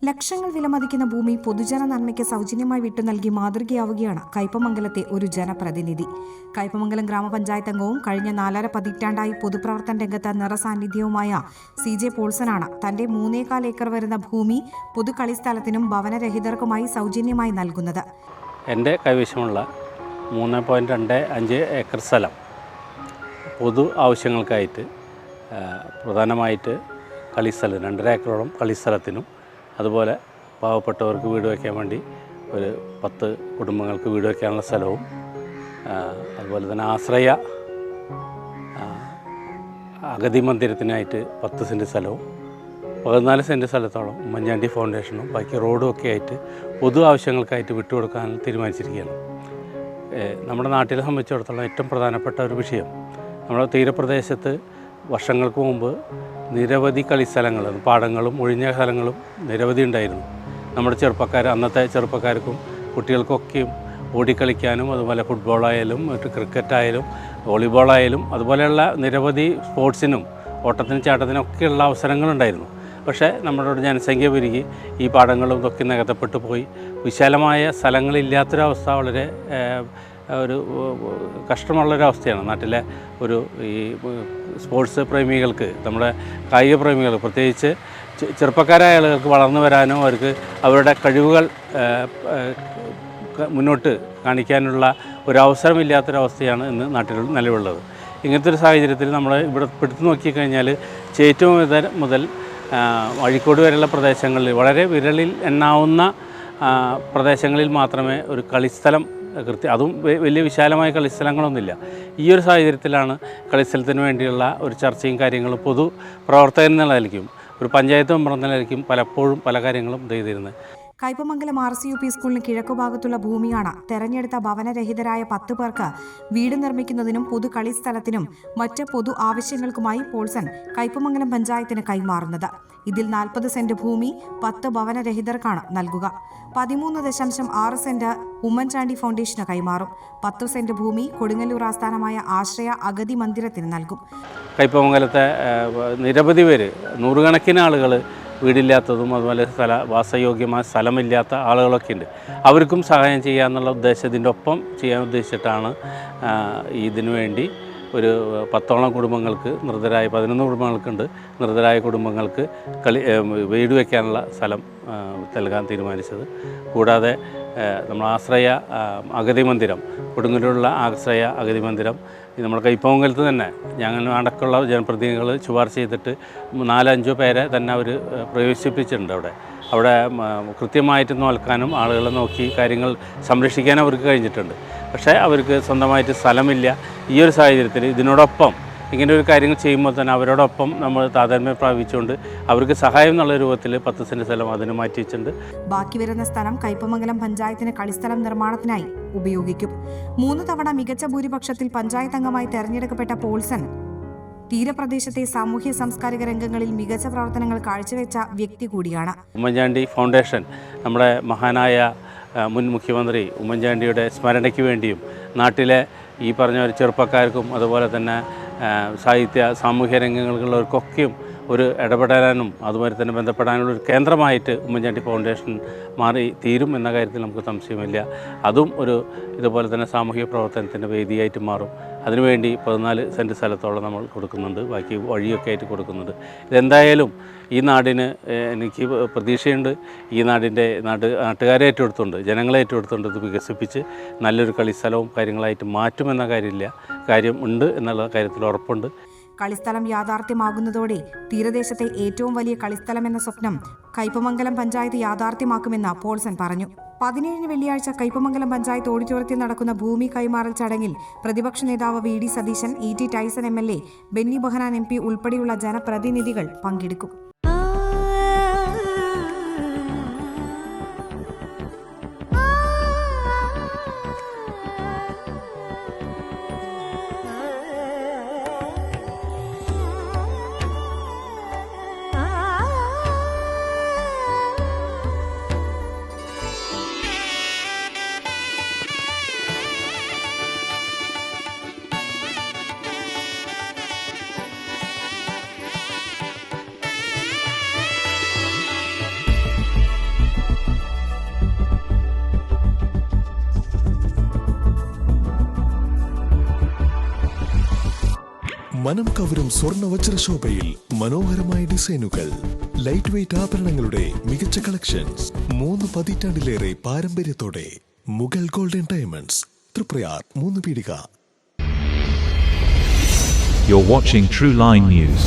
ലക്ഷങ്ങൾ വിലമതിക്കുന്ന ഭൂമി പൊതുജന നന്മയ്ക്ക് സൗജന്യമായി വിട്ടു നൽകി മാതൃകയാവുകയാണ് കയ്പമംഗലത്തെ ഒരു ജനപ്രതിനിധി. കയ്പമംഗലം ഗ്രാമപഞ്ചായത്ത് അംഗവും കഴിഞ്ഞ 4.5 പതിറ്റാണ്ടായി പൊതുപ്രവർത്തന രംഗത്ത് നിറസാന്നിധ്യവുമായ CJ പോൾസനാണ് തന്റെ 3.25 ഏക്കർ വരുന്ന ഭൂമി പൊതു കളിസ്ഥലത്തിനും ഭവനരഹിതർക്കുമായി സൗജന്യമായി നൽകുന്നത്. എൻ്റെ കൈവശമുള്ള 3.25 ഏക്കർ സ്ഥലം പൊതു ആവശ്യങ്ങൾക്കായിട്ട് പ്രധാനമായിട്ട് കളിസ്ഥലം 2.5 ഏക്കറോളം കളിസ്ഥലത്തിനും അതുപോലെ പാവപ്പെട്ടവർക്ക് വീട് വയ്ക്കാൻ വേണ്ടി ഒരു 10 കുടുംബങ്ങൾക്ക് വീട് വയ്ക്കാനുള്ള സ്ഥലവും അതുപോലെ തന്നെ ആശ്രയ അഗതി മന്ദിരത്തിനായിട്ട് 10 സെൻറ്റ് സ്ഥലവും 14 സെൻറ്റ് സ്ഥലത്തോളം ഉമ്മൻചാണ്ടി ഫൗണ്ടേഷനും ബാക്കി റോഡും ഒക്കെ ആയിട്ട് പൊതു ആവശ്യങ്ങൾക്കായിട്ട് വിട്ടുകൊടുക്കാൻ തീരുമാനിച്ചിരിക്കുകയാണ്. നമ്മുടെ നാട്ടിലെ സംബന്ധിച്ചിടത്തോളം ഏറ്റവും പ്രധാനപ്പെട്ട ഒരു വിഷയം, നമ്മുടെ തീരപ്രദേശത്ത് വർഷങ്ങൾക്ക് മുമ്പ് നിരവധി കളിസ്ഥലങ്ങൾ, പാടങ്ങളും ഒഴിഞ്ഞ സ്ഥലങ്ങളും നിരവധി ഉണ്ടായിരുന്നു. നമ്മുടെ അന്നത്തെ ചെറുപ്പക്കാർക്കും കുട്ടികൾക്കൊക്കെയും ഓടിക്കളിക്കാനും അതുപോലെ ഫുട്ബോളായാലും ക്രിക്കറ്റായാലും വോളിബോളായാലും അതുപോലെയുള്ള നിരവധി സ്പോർട്സിനും ഓട്ടത്തിനും ചാട്ടത്തിനും ഒക്കെയുള്ള അവസരങ്ങളുണ്ടായിരുന്നു. പക്ഷേ നമ്മുടെ ജനസംഖ്യ പെരുകി ഈ പാടങ്ങളും ഇതൊക്കെ നികത്തപ്പെട്ടു പോയി. വിശാലമായ സ്ഥലങ്ങളില്ലാത്തൊരവസ്ഥ വളരെ ഒരു കഷ്ടമുള്ളൊരവസ്ഥയാണ് നാട്ടിലെ ഈ സ്പോർട്സ് പ്രേമികൾക്ക്, നമ്മുടെ കായിക പ്രേമികൾ, പ്രത്യേകിച്ച് ചെറുപ്പക്കാരായ ആളുകൾക്ക് വളർന്നു വരാനോ അവർക്ക് അവരുടെ കഴിവുകൾ മുന്നോട്ട് കാണിക്കാനുള്ള ഒരവസരമില്ലാത്തൊരവസ്ഥയാണ് ഇന്ന് നാട്ടിൽ നിലവിലുള്ളത്. ഇങ്ങനത്തെ ഒരു സാഹചര്യത്തിൽ നമ്മൾ ഇവിടെ എടുത്തു നോക്കിക്കഴിഞ്ഞാൽ ചേറ്റും മുതൽ അഴീക്കോട് വരെയുള്ള പ്രദേശങ്ങളിൽ വളരെ വിരലിൽ എണ്ണാവുന്ന പ്രദേശങ്ങളിൽ മാത്രമേ ഒരു കളിസ്ഥലം അതും വലിയ വിശാലമായ കളിസ്ഥലങ്ങളൊന്നുമില്ല. ഈ ഒരു സാഹചര്യത്തിലാണ് കളിസ്ഥലത്തിന് വേണ്ടിയുള്ള ഒരു ചർച്ചയും കാര്യങ്ങളും പൊതു പ്രവർത്തകൻ എന്നുള്ള നിലയ്ക്കും ഒരു പഞ്ചായത്ത് മെമ്പർ എന്ന നിലയ്ക്കും പലപ്പോഴും പല കാര്യങ്ങളും ചെയ്തിരുന്നത്. കയ്പമംഗലം RCUP സ്കൂളിന് കിഴക്കുഭാഗത്തുള്ള ഭൂമിയാണ് തെരഞ്ഞെടുത്ത ഭവനരഹിതരായ 10 പേർക്ക് വീട് നിർമ്മിക്കുന്നതിനും പൊതു കളിസ്ഥലത്തിനും മറ്റ് പൊതു ആവശ്യങ്ങൾക്കുമായി പോൾസൺ കയ്പമംഗലം പഞ്ചായത്തിന് കൈമാറുന്നത്. ഇതിൽ 40 സെന്റ് ഭൂമി 10 ഭവനരഹിതർക്കാണ് നൽകുക. 13.6 സെന്റ് ഉമ്മൻചാണ്ടി ഫൗണ്ടേഷന് കൈമാറും. 10 സെന്റ് ഭൂമി കൊടുങ്ങല്ലൂർ ആസ്ഥാനമായ ആശ്രയ അഗതി മന്ദിരത്തിന് നൽകും. കയ്പമംഗലത്തെ നിരവധി പേര്, നൂറുകണക്കിന് ആളുകൾ വീടില്ലാത്തതും അതുപോലെ വാസയോഗ്യമായ സ്ഥലമില്ലാത്ത ആളുകളൊക്കെ ഉണ്ട്. അവർക്കും സഹായം ചെയ്യാമെന്നുള്ള ഉദ്ദേശത്തിൻ്റെ ഒപ്പം ചെയ്യാൻ ഉദ്ദേശിച്ചിട്ടാണ് ഇതിനു വേണ്ടി ഒരു 10ഓളം കുടുംബങ്ങൾക്ക്, 11 കുടുംബങ്ങൾക്കുണ്ട്, നിർദ്ധരായ കുടുംബങ്ങൾക്ക് വീട് വയ്ക്കാനുള്ള സ്ഥലം നൽകാൻ തീരുമാനിച്ചത്. കൂടാതെ നമ്മൾ ആശ്രയ അഗതി മന്ദിരം, കൊടുങ്ങല്ലൂരുള്ള ആശ്രയ അഗതി മന്ദിരം നമ്മുടെ കയ്പമംഗലത്ത് തന്നെ ഞങ്ങൾ അടക്കമുള്ള ജനപ്രതിനിധികൾ ശുപാർശ ചെയ്തിട്ട് 4-5 പേരെ തന്നെ അവർ പ്രവേശിപ്പിച്ചിട്ടുണ്ട്. അവിടെ കൃത്യമായിട്ട് നോക്കാനും ആളുകളെ നോക്കി കാര്യങ്ങൾ സംരക്ഷിക്കാനും അവർക്ക് കഴിഞ്ഞിട്ടുണ്ട്. പക്ഷേ അവർക്ക് സ്വന്തമായിട്ട് സ്ഥലമില്ല. ഈ ഒരു സാഹചര്യത്തിൽ ഇതിനോടൊപ്പം ഇങ്ങനെ ഒരു കാര്യങ്ങൾ ചെയ്യുമ്പോൾ തന്നെ അവരോടൊപ്പം നമ്മൾ താതാത്മ്യം പ്രാപിച്ചുകൊണ്ട് അവർക്ക് സഹായം എന്നുള്ള രൂപത്തിൽ 10 സെൻറ്റ് സ്ഥലം അതിന് മാറ്റി വെച്ചിട്ടുണ്ട്. ബാക്കി വരുന്ന സ്ഥലം കയ്പമംഗലം പഞ്ചായത്തിന് കളിസ്ഥലം നിർമ്മാണത്തിനായി ഉപയോഗിക്കും. 3 തവണ മികച്ച ഭൂരിപക്ഷത്തിൽ പഞ്ചായത്ത് അംഗമായി തെരഞ്ഞെടുക്കപ്പെട്ട പോൾസൺ തീരപ്രദേശത്തെ സാമൂഹ്യ സാംസ്കാരിക രംഗങ്ങളിൽ മികച്ച പ്രവർത്തനങ്ങൾ കാഴ്ചവെച്ച വ്യക്തി കൂടിയാണ്. ഉമ്മൻചാണ്ടി ഫൗണ്ടേഷൻ നമ്മുടെ മഹാനായ മുൻ മുഖ്യമന്ത്രി ഉമ്മൻചാണ്ടിയുടെ സ്മരണയ്ക്ക് വേണ്ടിയും നാട്ടിലെ ഈ പറഞ്ഞ ഒരു ചെറുപ്പക്കാർക്കും അതുപോലെ തന്നെ സാമൂഹ്യ രംഗങ്ങളിലുള്ളവർക്കൊക്കെയും ഒരു ഇടപെടാനും അതുപോലെ തന്നെ ബന്ധപ്പെടാനുള്ള ഒരു കേന്ദ്രമായിട്ട് ഉമ്മൻചാണ്ടി ഫൗണ്ടേഷൻ മാറി തീരും എന്ന കാര്യത്തിൽ നമുക്ക് സംശയമില്ല. അതും ഇതുപോലെ തന്നെ സാമൂഹിക പ്രവർത്തനത്തിൻ്റെ വേദിയായിട്ട് മാറും. അതിനുവേണ്ടി 14 സെൻറ്റ് സ്ഥലത്തോളം നമ്മൾ കൊടുക്കുന്നുണ്ട്, ബാക്കി വഴിയൊക്കെ ആയിട്ട് കൊടുക്കുന്നുണ്ട്. ഇതെന്തായാലും ഈ നാടിന് എനിക്ക് പ്രതീക്ഷയുണ്ട്. ഈ നാട്ടുകാരെ ഏറ്റെടുത്തുകൊണ്ട്, ജനങ്ങളെ ഏറ്റെടുത്തുകൊണ്ട് ഇത് വികസിപ്പിച്ച് നല്ലൊരു കളിസ്ഥലവും കാര്യങ്ങളായിട്ട് മാറ്റുമെന്ന കാര്യം ഉണ്ട് എന്നുള്ള കാര്യത്തിൽ ഉറപ്പുണ്ട്. കളിസ്ഥലം യാഥാർത്ഥ്യമാകുന്നതോടെ തീരദേശത്തെ ഏറ്റവും വലിയ കളിസ്ഥലമെന്ന സ്വപ്നം കയ്പമംഗലം പഞ്ചായത്ത് യാഥാർത്ഥ്യമാക്കുമെന്ന് പോൾസൺ പറഞ്ഞു. 17 വെള്ളിയാഴ്ച കയ്പമംഗലം പഞ്ചായത്ത് ഓഡിറ്റോറിയത്തിൽ നടക്കുന്ന ഭൂമി കൈമാറൽ ചടങ്ങിൽ പ്രതിപക്ഷ നേതാവ് VD Satheesan, ET Tyson MLA, Benny Behanan MP ഉൾപ്പെടെയുള്ള ജനപ്രതിനിധികൾ പങ്കെടുക്കും. മനം കവരും സ്വർണ്ണ വജ്രശോഭയിൽ മനോഹരമായ ഡിസൈനുകൾ, ലൈറ്റ് വെയ്റ്റ് ആഭരണങ്ങളുടെ മികച്ച കളക്ഷൻസ്, 3 പതിറ്റാണ്ടിലേറെ പാരമ്പര്യത്തോടെ മുഗൾ ഗോൾഡൻ ഡയമണ്ട്സ്, തൃപ്രയാർ 3 പീടിക. You're watching True Line News.